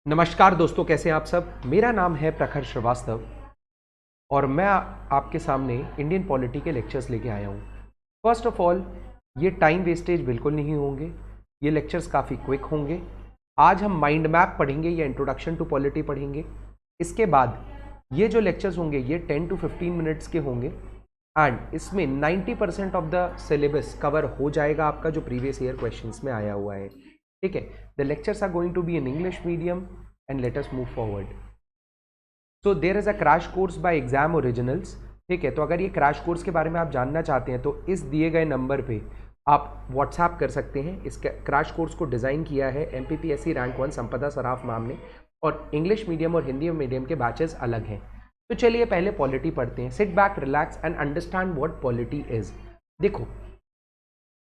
नमस्कार दोस्तों, कैसे हैं आप सब। मेरा नाम है प्रखर श्रीवास्तव और मैं आपके सामने इंडियन पॉलिटी के लेक्चर्स लेके आया हूँ। फर्स्ट ऑफ ऑल, ये टाइम वेस्टेज बिल्कुल नहीं होंगे, ये लेक्चर्स काफ़ी क्विक होंगे। आज हम माइंड मैप पढ़ेंगे या इंट्रोडक्शन टू पॉलिटी पढ़ेंगे। इसके बाद ये जो लेक्चर्स होंगे ये 10 to 15 मिनट्स के होंगे एंड इसमें 90% ऑफ द सिलेबस कवर हो जाएगा आपका, जो प्रीवियस ईयर क्वेश्चंस में आया हुआ है। ठीक है, the lectures are going to be in English medium and let us move forward. So there is a crash course by exam originals. ठीक है, तो अगर ये क्रैश कोर्स के बारे में आप जानना चाहते हैं तो इस दिए गए नंबर पे आप व्हाट्सएप कर सकते हैं। इस क्रैश कोर्स को डिज़ाइन किया है MPPSC रैंक 1 संपदा सराफ मैम ने, और इंग्लिश मीडियम और हिंदी मीडियम के बैचेस अलग हैं। तो चलिए पहले पॉलिटी पढ़ते हैं। Sit back, relax and understand what polity is. देखो,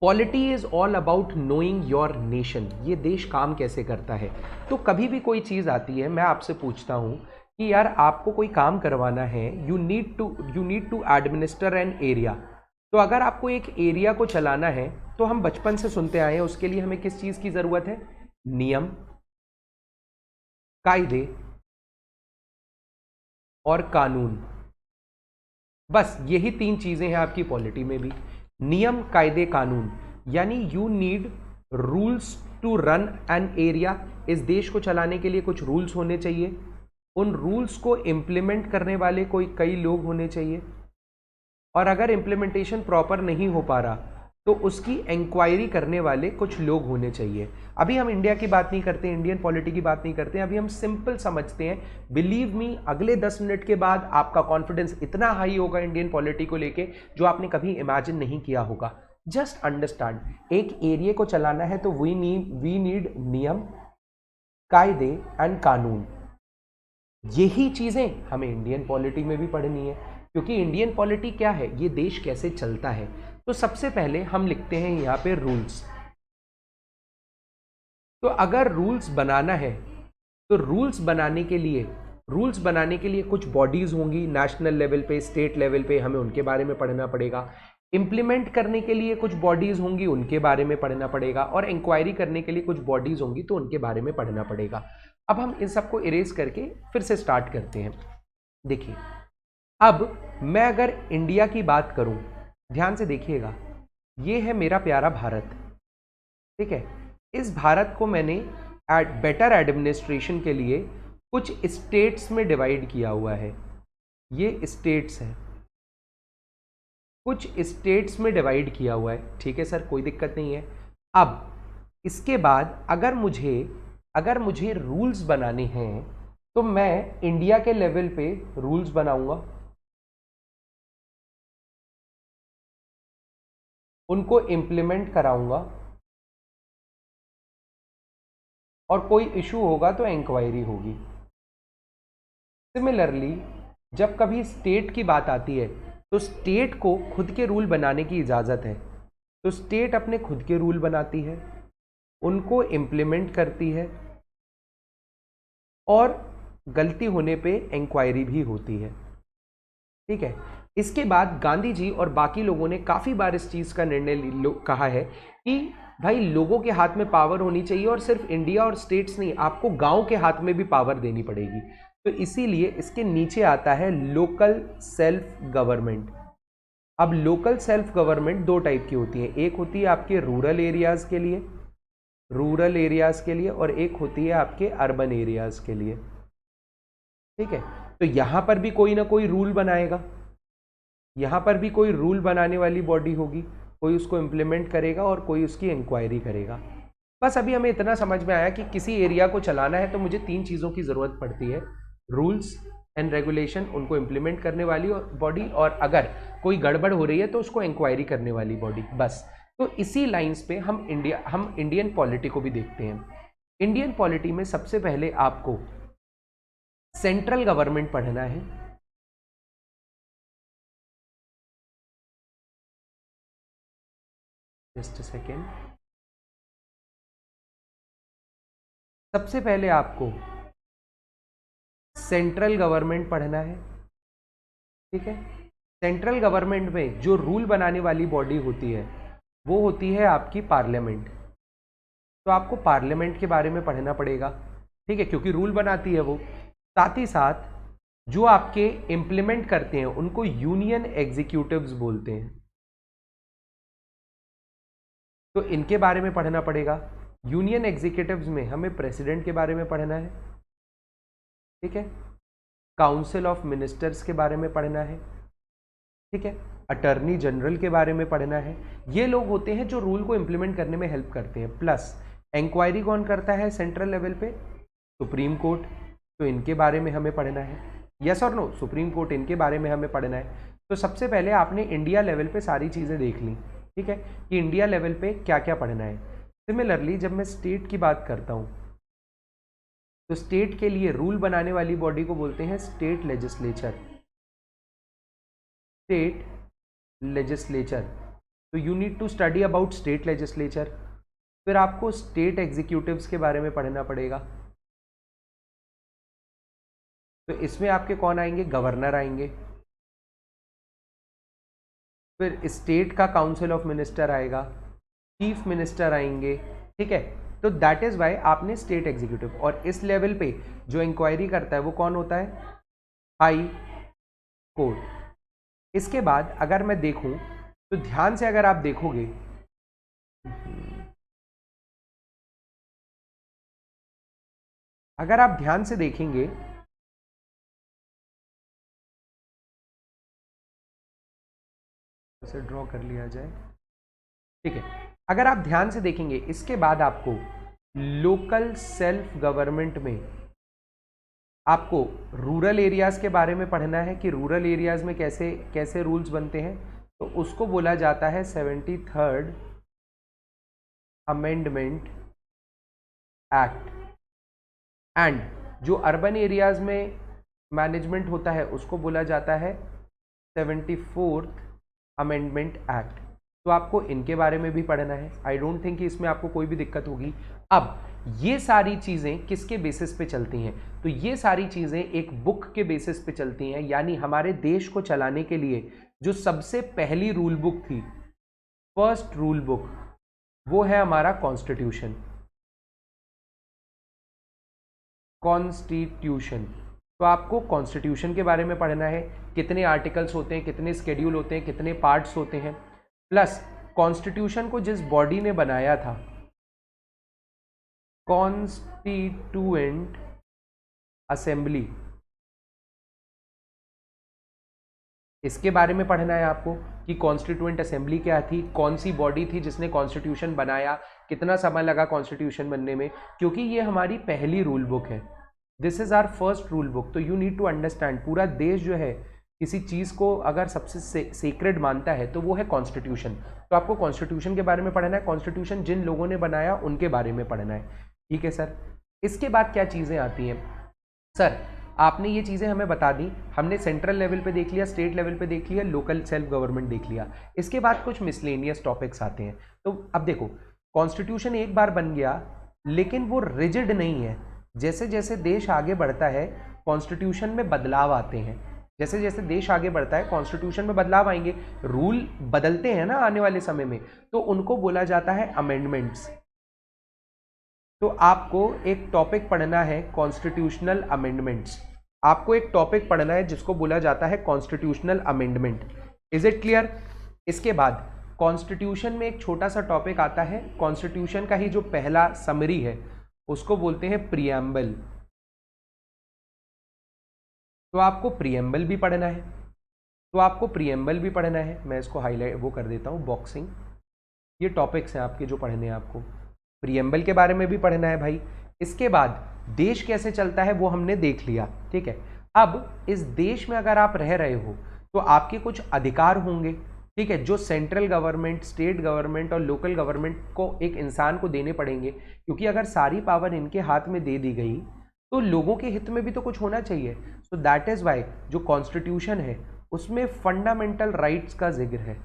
polity is all about knowing your nation. ये देश काम कैसे करता है। तो कभी भी कोई चीज़ आती है, मैं आपसे पूछता हूँ कि यार आपको कोई काम करवाना है, you need to administer an area. तो अगर आपको एक एरिया को चलाना है तो हम बचपन से सुनते आए हैं, उसके लिए हमें किस चीज़ की ज़रूरत है? नियम, कायदे और कानून। बस यही 3 चीज़ें हैं आपकी पॉलिटी में भी। नियम, कायदे, कानून, यानी you need rules to run an area. इस देश को चलाने के लिए कुछ रूल्स होने चाहिए, उन रूल्स को इम्प्लीमेंट करने वाले कई लोग होने चाहिए, और अगर इम्प्लीमेंटेशन प्रॉपर नहीं हो पा रहा तो उसकी इंक्वायरी करने वाले कुछ लोग होने चाहिए। अभी हम इंडिया की बात नहीं करते, इंडियन पॉलिटी की बात नहीं करते, अभी हम सिंपल समझते हैं। बिलीव मी, अगले 10 मिनट के बाद आपका कॉन्फिडेंस इतना हाई होगा इंडियन पॉलिटी को लेके जो आपने कभी इमेजिन नहीं किया होगा। जस्ट अंडरस्टैंड, एक एरिया को चलाना है तो वी नीड नियम, कायदे एंड कानून। यही चीजें हमें इंडियन पॉलिटी में भी पढ़नी है, क्योंकि इंडियन पॉलिटी क्या है, ये देश कैसे चलता है। तो सबसे पहले हम लिखते हैं यहाँ पे रूल्स। तो अगर रूल्स बनाना है तो रूल्स बनाने के लिए कुछ बॉडीज होंगी, नेशनल लेवल पे, स्टेट लेवल पे, हमें उनके बारे में पढ़ना पड़ेगा। इंप्लीमेंट करने के लिए कुछ बॉडीज होंगी, उनके बारे में पढ़ना पड़ेगा, और इंक्वायरी करने के लिए कुछ बॉडीज होंगी तो उनके बारे में पढ़ना पड़ेगा। अब हम इन सबको इरेज करके फिर से स्टार्ट करते हैं। देखिए, अब मैं अगर इंडिया की बात करूं, ध्यान से देखिएगा, ये है मेरा प्यारा भारत। ठीक है, इस भारत को मैंने बेटर एडमिनिस्ट्रेशन के लिए कुछ स्टेट्स में डिवाइड किया हुआ है। ये स्टेट्स हैं, कुछ स्टेट्स में डिवाइड किया हुआ है। ठीक है सर, कोई दिक्कत नहीं है। अब इसके बाद अगर मुझे रूल्स बनाने हैं तो मैं इंडिया के लेवल पे रूल्स बनाऊंगा, उनको इम्प्लीमेंट कराऊंगा, और कोई इशू होगा तो इंक्वायरी होगी। सिमिलरली, जब कभी स्टेट की बात आती है तो स्टेट को खुद के रूल बनाने की इजाज़त है। तो स्टेट अपने खुद के रूल बनाती है, उनको इम्प्लीमेंट करती है, और गलती होने पे इंक्वायरी भी होती है। ठीक है, इसके बाद गांधी जी और बाकी लोगों ने काफ़ी बार इस चीज़ का निर्णय कहा है कि भाई लोगों के हाथ में पावर होनी चाहिए, और सिर्फ इंडिया और स्टेट्स नहीं, आपको गांव के हाथ में भी पावर देनी पड़ेगी। तो इसीलिए इसके नीचे आता है लोकल सेल्फ गवर्नमेंट। अब लोकल सेल्फ गवर्नमेंट 2 टाइप की होती है, एक होती है आपके रूरल एरियाज़ के लिए, और एक होती है आपके अर्बन एरियाज़ के लिए। ठीक है, तो यहाँ पर भी कोई ना कोई रूल बनाएगा, यहाँ पर भी कोई रूल बनाने वाली बॉडी होगी, कोई उसको इम्प्लीमेंट करेगा और कोई उसकी इंक्वायरी करेगा। बस अभी हमें इतना समझ में आया कि किसी एरिया को चलाना है तो मुझे 3 चीज़ों की ज़रूरत पड़ती है, रूल्स एंड रेगुलेशन, उनको इम्प्लीमेंट करने वाली बॉडी, और अगर कोई गड़बड़ हो रही है तो उसको इंक्वायरी करने वाली बॉडी। बस, तो इसी लाइंस पे हम इंडियन पॉलिटी को भी देखते हैं। इंडियन पॉलिटी में सबसे पहले आपको सेंट्रल गवर्नमेंट पढ़ना है। जस्ट अ सेकेंड, सबसे पहले आपको सेंट्रल गवर्नमेंट पढ़ना है। ठीक है, सेंट्रल गवर्नमेंट में जो रूल बनाने वाली बॉडी होती है वो होती है आपकी पार्लियामेंट। तो आपको पार्लियामेंट के बारे में पढ़ना पड़ेगा। ठीक है, क्योंकि रूल बनाती है वो। साथ ही साथ जो आपके इंप्लीमेंट करते हैं उनको यूनियन एग्जीक्यूटिव्स बोलते हैं। तो इनके बारे में पढ़ना पड़ेगा। यूनियन एग्जीक्यूटिव्स में हमें प्रेसिडेंट के बारे में पढ़ना है, ठीक है, काउंसिल ऑफ मिनिस्टर्स के बारे में पढ़ना है, ठीक है, अटर्नी जनरल के बारे में पढ़ना है। ये लोग होते हैं जो रूल को इंप्लीमेंट करने में हेल्प करते हैं। प्लस इंक्वायरी कौन करता है सेंट्रल लेवल पे? Supreme court. तो इनके बारे में हमें पढ़ना है। यस और नो? सुप्रीम कोर्ट, इनके बारे में हमें पढ़ना है। तो सबसे पहले आपने इंडिया लेवल पे सारी चीज़ें देख ली, ठीक है, कि इंडिया लेवल पे क्या क्या पढ़ना है। सिमिलरली जब मैं स्टेट की बात करता हूँ तो स्टेट के लिए रूल बनाने वाली बॉडी को बोलते हैं स्टेट लेजिस्लेचर। State legislature. तो you need to study about state legislature. फिर आपको स्टेट एग्जीक्यूटिव्स के बारे में पढ़ना पड़ेगा। तो इसमें आपके कौन आएंगे? गवर्नर आएंगे। फिर स्टेट का काउंसिल ऑफ मिनिस्टर आएगा, चीफ मिनिस्टर आएंगे, ठीक है। तो दैट इज वाई आपने स्टेट एग्जीक्यूटिव। और इस लेवल पे जो इंक्वायरी करता है वो कौन होता है? High court. इसके बाद अगर मैं देखूं तो ध्यान से अगर आप देखोगे, अगर आप ध्यान से देखेंगे इसे ड्रॉ कर लिया जाए, ठीक है। अगर आप ध्यान से देखेंगे इसके बाद आपको लोकल सेल्फ गवर्नमेंट में आपको रूरल एरियाज के बारे में पढ़ना है कि रूरल एरियाज में कैसे कैसे रूल्स बनते हैं। तो उसको बोला जाता है 73rd अमेंडमेंट एक्ट। एंड जो अर्बन एरियाज में मैनेजमेंट होता है उसको बोला जाता है 74th अमेंडमेंट एक्ट। तो आपको इनके बारे में भी पढ़ना है। आई डोंट थिंक कि इसमें आपको कोई भी दिक्कत होगी। अब ये सारी चीज़ें किसके बेसिस पे चलती हैं? तो ये सारी चीज़ें एक बुक के बेसिस पे चलती हैं। यानी हमारे देश को चलाने के लिए जो सबसे पहली रूल बुक थी, फर्स्ट रूल बुक, वो है हमारा कॉन्स्टिट्यूशन। कॉन्स्टिट्यूशन। तो आपको कॉन्स्टिट्यूशन के बारे में पढ़ना है, कितने आर्टिकल्स होते हैं, कितने स्केड्यूल होते हैं, कितने पार्ट्स होते हैं। प्लस कॉन्स्टिट्यूशन को जिस बॉडी ने बनाया था, कॉन्स्टिट्यूएंट असेंबली, इसके बारे में पढ़ना है आपको कि कॉन्स्टिट्यूएंट असेंबली क्या थी, कौन सी बॉडी थी जिसने कॉन्स्टिट्यूशन बनाया, कितना समय लगा कॉन्स्टिट्यूशन बनने में, क्योंकि ये हमारी पहली रूल बुक है। This is our first rule book. तो यू नीड टू अंडरस्टैंड, पूरा देश जो है किसी चीज़ को अगर सबसे सेक्रेड मानता है तो वो है कॉन्स्टिट्यूशन। तो आपको कॉन्स्टिट्यूशन के बारे में पढ़ना है, कॉन्स्टिट्यूशन जिन लोगों ने बनाया उनके बारे में पढ़ना है, ठीक है सर। इसके बाद क्या चीज़ें आती हैं सर? आपने ये चीज़ें हमें बता दी, हमने सेंट्रल लेवल पे देख लिया, स्टेट लेवल पे देख लिया, लोकल सेल्फ गवर्नमेंट देख लिया। इसके बाद कुछ मिसलेनियस टॉपिक्स आते हैं। तो अब देखो, कॉन्स्टिट्यूशन एक बार बन गया लेकिन वो रिजिड नहीं है। जैसे जैसे देश आगे बढ़ता है कॉन्स्टिट्यूशन में बदलाव आते हैं। जैसे जैसे देश आगे बढ़ता है कॉन्स्टिट्यूशन में बदलाव आएंगे, रूल बदलते हैं ना आने वाले समय में, तो उनको बोला जाता है अमेंडमेंट्स। तो आपको एक टॉपिक पढ़ना है कॉन्स्टिट्यूशनल अमेंडमेंट्स। आपको एक टॉपिक पढ़ना है जिसको बोला जाता है constitutional amendment. Is it clear? इसके बाद कॉन्स्टिट्यूशन में एक छोटा सा टॉपिक आता है, कॉन्स्टिट्यूशन का ही जो पहला समरी है उसको बोलते हैं प्रीएम्बल। तो आपको प्रीएम्बल भी पढ़ना है। मैं इसको हाईलाइट वो कर देता हूँ, बॉक्सिंग। ये टॉपिक्स हैं आपके जो पढ़ने हैं आपको। प्रीएम्बल के बारे में भी पढ़ना है भाई। इसके बाद देश कैसे चलता है वो हमने देख लिया, ठीक है। अब इस देश में अगर आप रह रहे हो तो आपके कुछ अधिकार होंगे, ठीक है, जो सेंट्रल गवर्नमेंट, स्टेट गवर्नमेंट और लोकल गवर्नमेंट को एक इंसान को देने पड़ेंगे। क्योंकि अगर सारी पावर इनके हाथ में दे दी गई तो लोगों के हित में भी तो कुछ होना चाहिए। सो दैट इज वाई जो कॉन्स्टिट्यूशन है उसमें फंडामेंटल राइट्स का जिक्र है।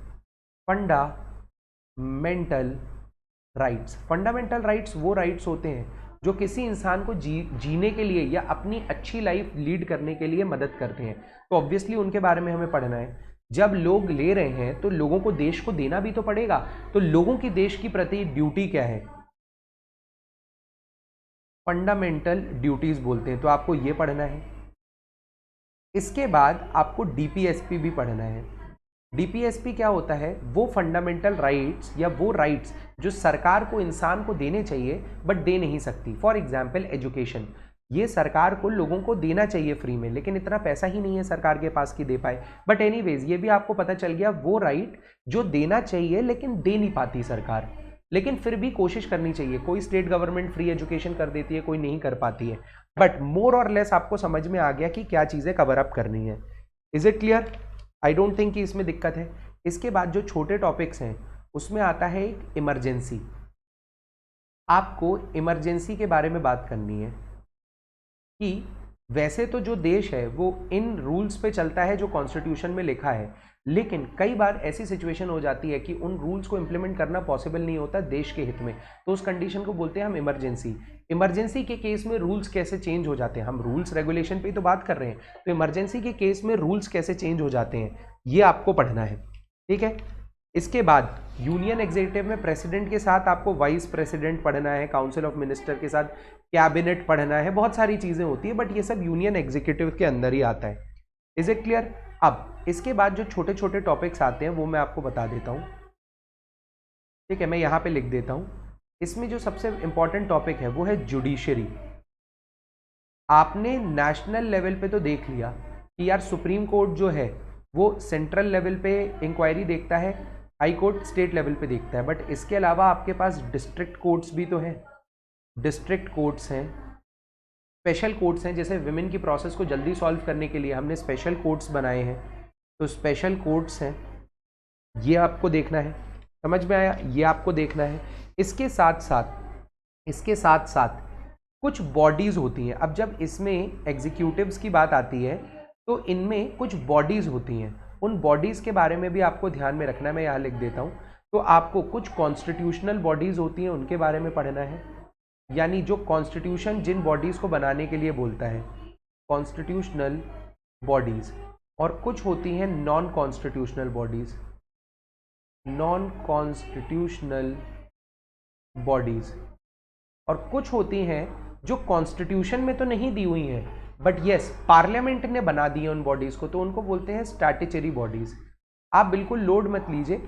फंडामेंटल राइट्स वो राइट्स होते हैं जो किसी इंसान को जीने के लिए या अपनी अच्छी लाइफ लीड करने के लिए मदद करते हैं। तो ऑब्वियसली उनके बारे में हमें पढ़ना है। जब लोग ले रहे हैं तो लोगों को देश को देना भी तो पड़ेगा। तो लोगों की देश की प्रति ड्यूटी क्या है? फंडामेंटल ड्यूटीज बोलते हैं, तो आपको ये पढ़ना है। इसके बाद आपको डीपीएसपी भी पढ़ना है। डीपीएसपी क्या होता है? वो फंडामेंटल राइट्स या वो राइट्स जो सरकार को इंसान को देने चाहिए बट दे नहीं सकती। फॉर एग्जाम्पल एजुकेशन, ये सरकार को लोगों को देना चाहिए फ्री में, लेकिन इतना पैसा ही नहीं है सरकार के पास कि दे पाए। बट एनीवेज ये भी आपको पता चल गया, वो राइट जो देना चाहिए लेकिन दे नहीं पाती सरकार, लेकिन फिर भी कोशिश करनी चाहिए। कोई स्टेट गवर्नमेंट फ्री एजुकेशन कर देती है, कोई नहीं कर पाती है, बट मोर और लेस आपको समझ में आ गया कि क्या चीज़ें कवर अप करनी है। Is it clear? I don't think कि इसमें दिक्कत है। इसके बाद जो छोटे टॉपिक्स हैं उसमें आता है एक इमरजेंसी। आपको इमरजेंसी के बारे में बात करनी है कि वैसे तो जो देश है वो इन रूल्स पे चलता है जो कॉन्स्टिट्यूशन में लिखा है, लेकिन कई बार ऐसी सिचुएशन हो जाती है कि उन रूल्स को इंप्लीमेंट करना पॉसिबल नहीं होता देश के हित में, तो उस कंडीशन को बोलते हैं हम इमरजेंसी। इमरजेंसी के केस में रूल्स कैसे चेंज हो जाते हैं, हम रूल्स रेगुलेशन पे ही तो बात कर रहे हैं, तो इमरजेंसी के केस में रूल्स कैसे चेंज हो जाते हैं ये आपको पढ़ना है, ठीक है। इसके बाद यूनियन एग्जीक्यूटिव में प्रेसिडेंट के साथ आपको वाइस प्रेसिडेंट पढ़ना है, काउंसिल ऑफ मिनिस्टर के साथ कैबिनेट पढ़ना है, बहुत सारी चीजें होती है, बट ये सब यूनियन एग्जीक्यूटिव के अंदर ही आता है। Is it clear? अब इसके बाद जो छोटे छोटे टॉपिक्स आते हैं वो मैं आपको बता देता हूं, ठीक है। मैं यहां पे लिख देता हूं। इसमें जो सबसे इंपॉर्टेंट टॉपिक है वो है जुडिशरी। आपने नेशनल लेवल पे तो देख लिया कि यार सुप्रीम कोर्ट जो है वो सेंट्रल लेवल पे इंक्वायरी देखता है, हाई कोर्ट स्टेट लेवल पे देखता है, बट इसके अलावा आपके पास डिस्ट्रिक्ट कोर्ट्स भी तो हैं। डिस्ट्रिक्ट कोर्ट्स हैं, स्पेशल कोर्ट्स हैं, जैसे विमेन की प्रोसेस को जल्दी सॉल्व करने के लिए हमने स्पेशल कोर्ट्स बनाए हैं, तो स्पेशल कोर्ट्स हैं, ये आपको देखना है। समझ में आया? ये आपको देखना है। इसके साथ साथ कुछ बॉडीज़ होती हैं। अब जब इसमें एग्जीक्यूटिव्स की बात आती है तो इनमें कुछ बॉडीज़ होती हैं, उन बॉडीज़ के बारे में भी आपको ध्यान में रखना है। मैं यहाँ लिख देता हूँ। तो आपको कुछ कॉन्स्टिट्यूशनल बॉडीज़ होती हैं उनके बारे में पढ़ना है, यानी जो कॉन्स्टिट्यूशन जिन बॉडीज़ को बनाने के लिए बोलता है, कॉन्स्टिट्यूशनल बॉडीज़। और कुछ होती हैं non constitutional bodies, non constitutional bodies. और कुछ होती हैं जो कॉन्स्टिट्यूशन में तो नहीं दी हुई हैं, बट यस पार्लियामेंट ने बना दी है उन बॉडीज़ को, तो उनको बोलते हैं स्टैट्यूटरी बॉडीज़। आप बिल्कुल लोड मत लीजिए,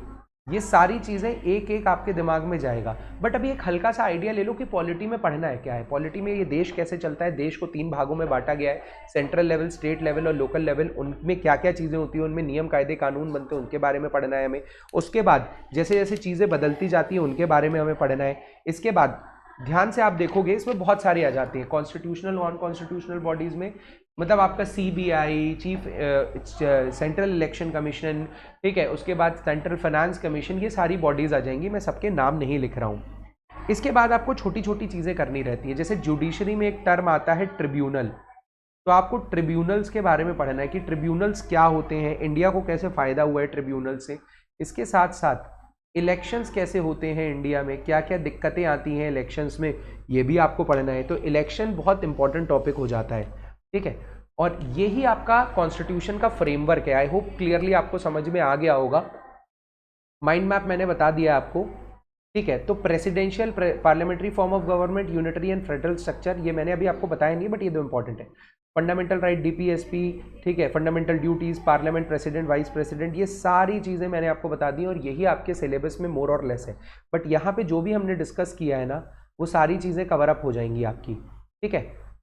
ये सारी चीज़ें एक एक आपके दिमाग में जाएगा। बट अभी एक हल्का सा आइडिया ले लो कि पॉलिटी में पढ़ना है क्या है। पॉलिटी में ये देश कैसे चलता है, देश को 3 भागों में बांटा गया है, सेंट्रल लेवल, स्टेट लेवल और लोकल लेवल। उनमें क्या क्या चीज़ें होती हैं, उनमें नियम कायदे कानून बनते हैं, उनके बारे में पढ़ना है हमें। उसके बाद जैसे जैसे चीज़ें बदलती जाती हैं उनके बारे में हमें पढ़ना है। इसके बाद ध्यान से आप देखोगे इसमें बहुत सारी आ जाती हैं कॉन्स्टिट्यूशनल नॉन कॉन्स्टिट्यूशनल बॉडीज़ में, मतलब आपका CBI, chief central election commission, ठीक है, उसके बाद सेंट्रल फाइनेंस कमीशन, ये सारी बॉडीज़ आ जाएंगी। मैं सबके नाम नहीं लिख रहा हूँ। इसके बाद आपको छोटी छोटी चीज़ें करनी रहती है, जैसे जुडिशरी में एक टर्म आता है ट्रिब्यूनल, तो आपको ट्रिब्यूनल्स के बारे में पढ़ना है कि ट्रिब्यूनल्स क्या होते हैं, इंडिया को कैसे फ़ायदा हुआ है ट्रिब्यूनल से। इसके साथ साथ इलेक्शंस कैसे होते हैं इंडिया में, क्या क्या दिक्कतें आती हैं इलेक्शंस में, ये भी आपको पढ़ना है। तो इलेक्शन बहुत इंपॉर्टेंट टॉपिक हो जाता है, ठीक है। और यही आपका कॉन्स्टिट्यूशन का फ्रेमवर्क है। आई होप क्लियरली आपको समझ में आ गया होगा। माइंड मैप मैंने बता दिया आपको, ठीक है। तो presidential, parliamentary form of government, unitary and federal structure, ये मैंने अभी आपको बताया नहीं, बट ये दो इंपॉर्टेंट है। फंडामेंटल राइट, डीपीएसपी, ठीक है, fundamental duties, parliament, president, vice president, ये सारी चीज़ें मैंने आपको बता दी और यही आपके सिलेबस में मोर और लेस है। बट यहाँ पे जो भी हमने डिस्कस किया है ना, वो सारी चीज़ें कवर अप हो जाएंगी आपकी, ठीक है।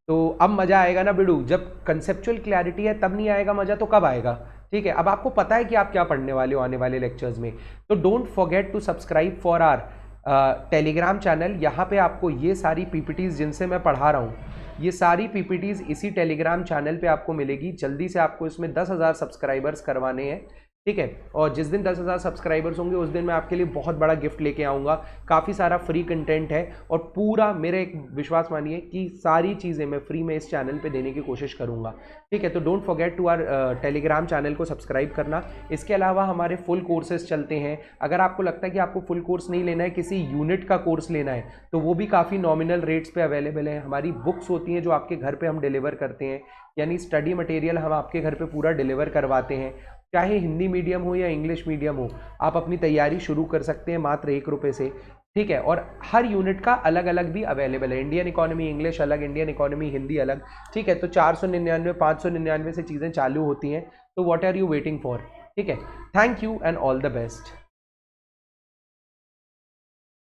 तो अब मज़ा आएगा ना बिडू, जब कंसेप्चुअल क्लैरिटी है तब नहीं आएगा मज़ा तो कब आएगा, ठीक है। अब आपको पता है कि आप क्या पढ़ने वाले हो आने वाले लेक्चर्स में, तो don't forget to subscribe for our Telegram channel. यहाँ पे आपको ये सारी पीपीटीज़ जिनसे मैं पढ़ा रहा हूँ, ये सारी पीपीटीज़ इसी टेलीग्राम चैनल पे आपको मिलेगी। जल्दी से आपको इसमें 10,000 सब्सक्राइबर्स करवाने हैं, ठीक है। और जिस दिन 10,000 सब्सक्राइबर्स होंगे उस दिन मैं आपके लिए बहुत बड़ा गिफ्ट लेके आऊँगा। काफ़ी सारा फ्री कंटेंट है और पूरा मेरे एक विश्वास मानिए कि सारी चीज़ें मैं फ्री में इस चैनल पे देने की कोशिश करूँगा, ठीक है। तो don't forget to our Telegram channel को सब्सक्राइब करना। इसके अलावा हमारे फुल कोर्सेज चलते हैं। अगर आपको लगता है कि आपको फुल कोर्स नहीं लेना है, किसी यूनिट का कोर्स लेना है, तो वो भी काफ़ी नॉमिनल रेट्स पे अवेलेबल है। हमारी बुक्स होती हैं जो आपके घर पे हम डिलीवर करते हैं, यानी स्टडी मटेरियल हम आपके घर पे पूरा डिलीवर करवाते हैं। चाहे हिंदी मीडियम हो या इंग्लिश मीडियम हो, आप अपनी तैयारी शुरू कर सकते हैं मात्र 1 रुपये से। ठीक है, और हर यूनिट का अलग अलग भी अवेलेबल है, इंडियन इकोनॉमी इंग्लिश अलग, इंडियन इकोनॉमी हिंदी अलग, ठीक है। तो 499 599 से चीज़ें चालू होती हैं, तो what are you waiting for, ठीक है। Thank you and all the best.